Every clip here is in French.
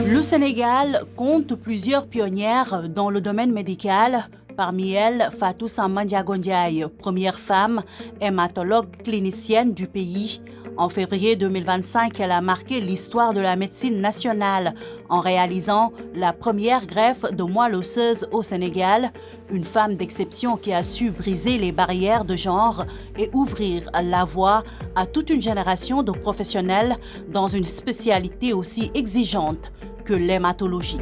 Le Sénégal compte plusieurs pionnières dans le domaine médical. Parmi elles, Fatou Samba Ndiago Ndiaye, première femme hématologue clinicienne du pays. En février 2025, elle a marqué l'histoire de la médecine nationale en réalisant la première greffe de moelle osseuse au Sénégal. Une femme d'exception qui a su briser les barrières de genre et ouvrir la voie à toute une génération de professionnels dans une spécialité aussi exigeante que l'hématologie.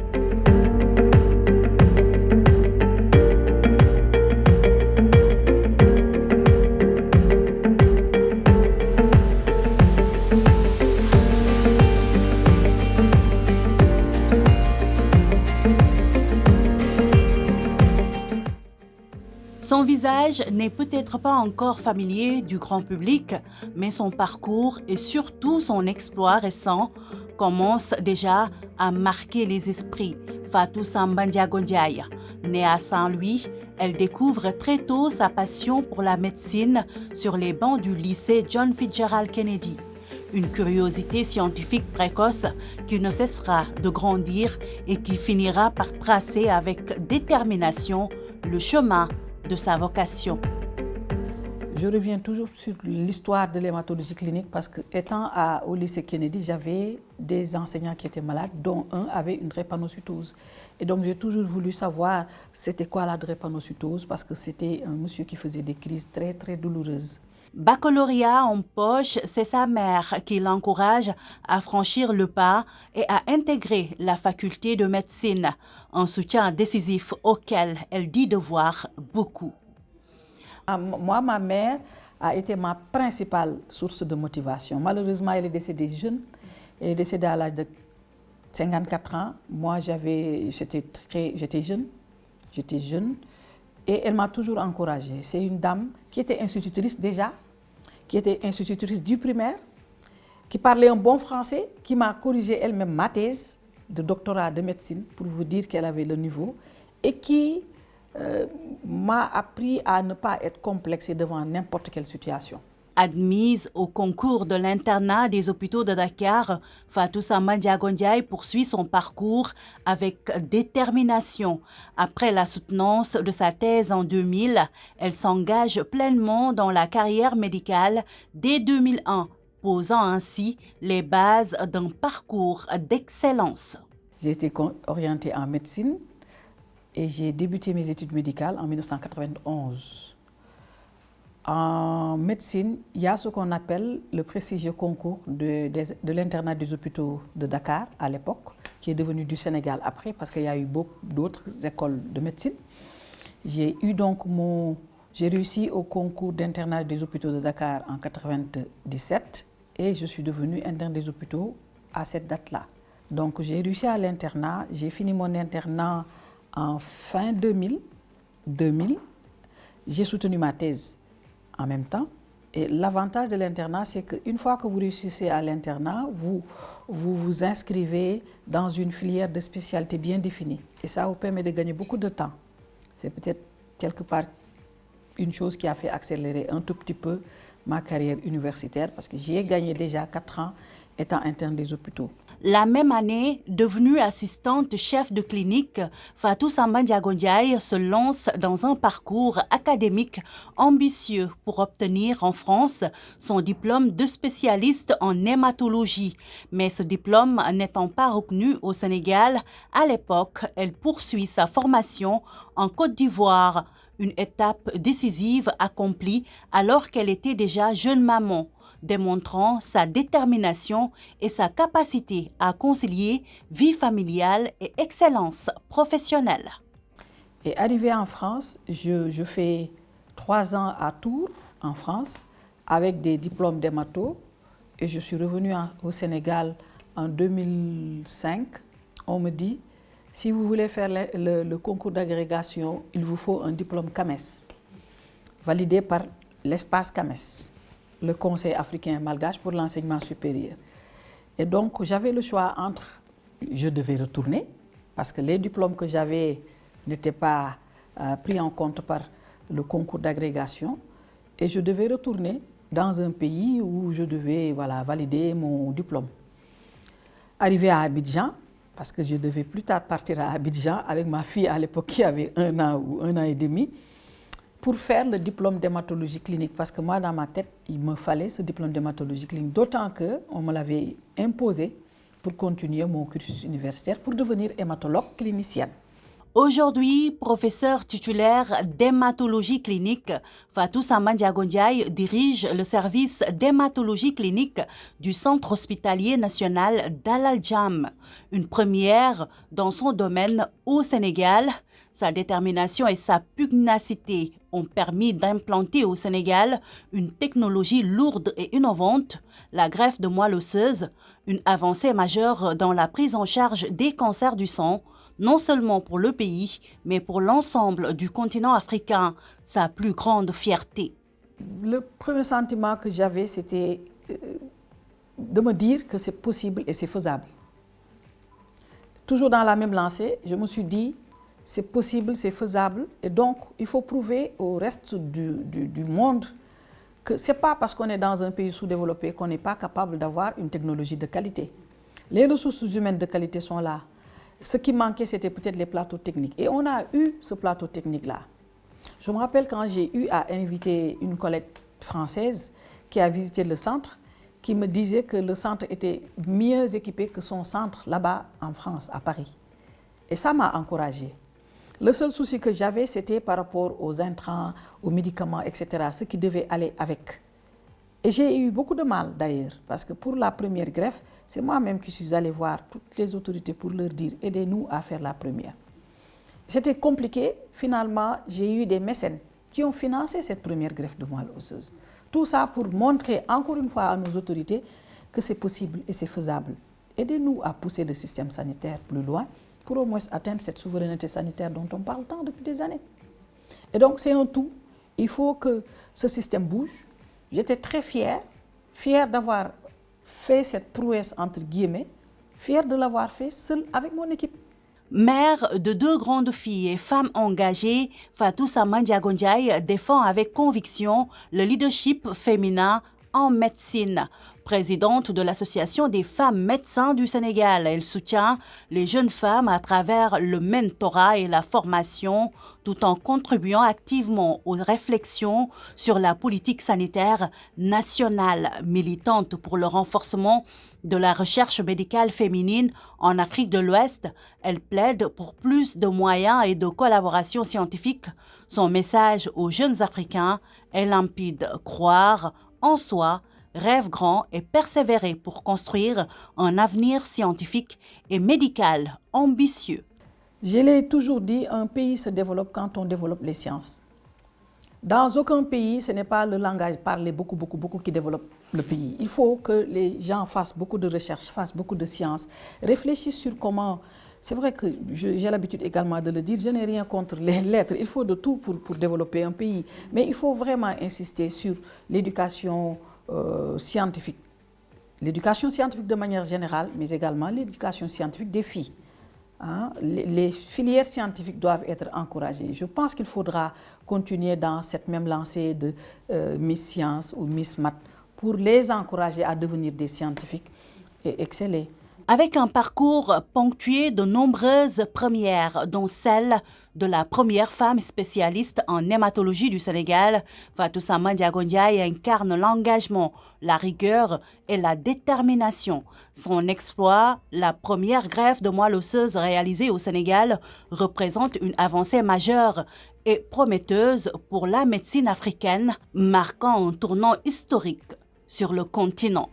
Son visage n'est peut-être pas encore familier du grand public, mais son parcours et surtout son exploit récent commencent déjà à marquer les esprits. Fatou Samba Ndiago Ndiaye, née à Saint-Louis, elle découvre très tôt sa passion pour la médecine sur les bancs du lycée John Fitzgerald Kennedy. Une curiosité scientifique précoce qui ne cessera de grandir et qui finira par tracer avec détermination le chemin de sa vocation. Je reviens toujours sur l'histoire de l'hématologie clinique parce que étant au lycée Kennedy, j'avais des enseignants qui étaient malades, dont un avait une drépanocytose. Et donc j'ai toujours voulu savoir c'était quoi la drépanocytose parce que c'était un monsieur qui faisait des crises très très douloureuses. Baccalauréat en poche, c'est sa mère qui l'encourage à franchir le pas et à intégrer la faculté de médecine, un soutien décisif auquel elle dit devoir beaucoup. Moi, ma mère a été ma principale source de motivation. Malheureusement, elle est décédée jeune. Elle est décédée à l'âge de 54 ans. Moi, j'étais jeune. Et elle m'a toujours encouragée. C'est une dame qui était institutrice déjà, qui était institutrice du primaire, qui parlait un bon français, qui m'a corrigé elle-même ma thèse de doctorat de médecine pour vous dire qu'elle avait le niveau et qui m'a appris à ne pas être complexée devant n'importe quelle situation. Admise au concours de l'internat des hôpitaux de Dakar, Fatou Samba Ndiago Ndiaye poursuit son parcours avec détermination. Après la soutenance de sa thèse en 2000, elle s'engage pleinement dans la carrière médicale dès 2001, posant ainsi les bases d'un parcours d'excellence. J'ai été orientée en médecine et j'ai débuté mes études médicales en 1991. En médecine, il y a ce qu'on appelle le prestigieux concours de l'internat des hôpitaux de Dakar à l'époque, qui est devenu du Sénégal après, parce qu'il y a eu beaucoup d'autres écoles de médecine. J'ai réussi au concours d'internat des hôpitaux de Dakar en 1997 et je suis devenue interne des hôpitaux à cette date-là. Donc j'ai réussi à l'internat, j'ai fini mon internat en fin 2000. J'ai soutenu ma thèse en même temps. Et l'avantage de l'internat, c'est qu'une fois que vous réussissez à l'internat, vous vous inscrivez dans une filière de spécialité bien définie. Et ça vous permet de gagner beaucoup de temps. C'est peut-être quelque part une chose qui a fait accélérer un tout petit peu ma carrière universitaire parce que j'y ai gagné déjà 4 ans étant interne des hôpitaux. La même année, devenue assistante chef de clinique, Fatou Samba Ndiago Ndiaye se lance dans un parcours académique ambitieux pour obtenir en France son diplôme de spécialiste en hématologie. Mais ce diplôme n'étant pas reconnu au Sénégal, à l'époque, elle poursuit sa formation en Côte d'Ivoire, une étape décisive accomplie alors qu'elle était déjà jeune maman, démontrant sa détermination et sa capacité à concilier vie familiale et excellence professionnelle. Et arrivée en France, je fais 3 ans à Tours, en France, avec des diplômes d'hémato. Et je suis revenue au Sénégal en 2005. On me dit, si vous voulez faire le concours d'agrégation, il vous faut un diplôme CAMES, validé par l'espace CAMES, le Conseil africain malgache pour l'enseignement supérieur. Et donc, j'avais le choix entre, je devais retourner, parce que les diplômes que j'avais n'étaient pas pris en compte par le concours d'agrégation, et je devais retourner dans un pays où je devais valider mon diplôme. Arrivé à Abidjan, parce que je devais plus tard partir à Abidjan avec ma fille à l'époque qui avait 1 an ou 1 an et demi, pour faire le diplôme d'hématologie clinique. Parce que moi, dans ma tête, il me fallait ce diplôme d'hématologie clinique, d'autant qu'on me l'avait imposé pour continuer mon cursus universitaire pour devenir hématologue clinicienne. Aujourd'hui, professeur titulaire d'hématologie clinique, Fatou Samba Ndiago Ndiaye dirige le service d'hématologie clinique du Centre hospitalier national d'Al Aljam, une première dans son domaine au Sénégal. Sa détermination et sa pugnacité ont permis d'implanter au Sénégal une technologie lourde et innovante, la greffe de moelle osseuse, une avancée majeure dans la prise en charge des cancers du sang, non seulement pour le pays, mais pour l'ensemble du continent africain, sa plus grande fierté. Le premier sentiment que j'avais, c'était de me dire que c'est possible et c'est faisable. Toujours dans la même lancée, je me suis dit, c'est possible, c'est faisable, et donc il faut prouver au reste du monde que ce n'est pas parce qu'on est dans un pays sous-développé qu'on n'est pas capable d'avoir une technologie de qualité. Les ressources humaines de qualité sont là. Ce qui manquait, c'était peut-être les plateaux techniques. Et on a eu ce plateau technique-là. Je me rappelle quand j'ai eu à inviter une collègue française qui a visité le centre, qui me disait que le centre était mieux équipé que son centre là-bas en France, à Paris. Et ça m'a encouragée. Le seul souci que j'avais, c'était par rapport aux intrants, aux médicaments, etc., ce qui devait aller avec. Et j'ai eu beaucoup de mal d'ailleurs, parce que pour la première greffe, c'est moi-même qui suis allée voir toutes les autorités pour leur dire « aidez-nous à faire la première ». C'était compliqué. Finalement, j'ai eu des mécènes qui ont financé cette première greffe de moelle osseuse. Tout ça pour montrer encore une fois à nos autorités que c'est possible et c'est faisable. Aidez-nous à pousser le système sanitaire plus loin pour au moins atteindre cette souveraineté sanitaire dont on parle tant depuis des années. Et donc c'est un tout. Il faut que ce système bouge. J'étais très fière d'avoir fait cette prouesse entre guillemets, fière de l'avoir fait seule avec mon équipe. Mère de 2 grandes filles et femme engagée, Fatou Samba Ndiago Ndiaye défend avec conviction le leadership féminin en médecine. Présidente de l'Association des femmes médecins du Sénégal, elle soutient les jeunes femmes à travers le mentorat et la formation, tout en contribuant activement aux réflexions sur la politique sanitaire nationale. Militante pour le renforcement de la recherche médicale féminine en Afrique de l'Ouest, elle plaide pour plus de moyens et de collaboration scientifique. Son message aux jeunes Africains est limpide: croire en soi, rêve grand et persévérer pour construire un avenir scientifique et médical ambitieux. Je l'ai toujours dit, un pays se développe quand on développe les sciences. Dans aucun pays, ce n'est pas le langage parlé beaucoup qui développe le pays. Il faut que les gens fassent beaucoup de recherches, fassent beaucoup de sciences, réfléchissent sur comment... C'est vrai que j'ai l'habitude également de le dire, je n'ai rien contre les lettres. Il faut de tout pour développer un pays. Mais il faut vraiment insister sur l'éducation scientifique. L'éducation scientifique de manière générale, mais également l'éducation scientifique des filles. Hein? Les filières scientifiques doivent être encouragées. Je pense qu'il faudra continuer dans cette même lancée de Miss Science ou Miss Math pour les encourager à devenir des scientifiques et exceller. Avec un parcours ponctué de nombreuses premières, dont celle de la première femme spécialiste en hématologie du Sénégal, Fatou Samba Ndiago Ndiaye incarne l'engagement, la rigueur et la détermination. Son exploit, la première greffe de moelle osseuse réalisée au Sénégal, représente une avancée majeure et prometteuse pour la médecine africaine, marquant un tournant historique sur le continent.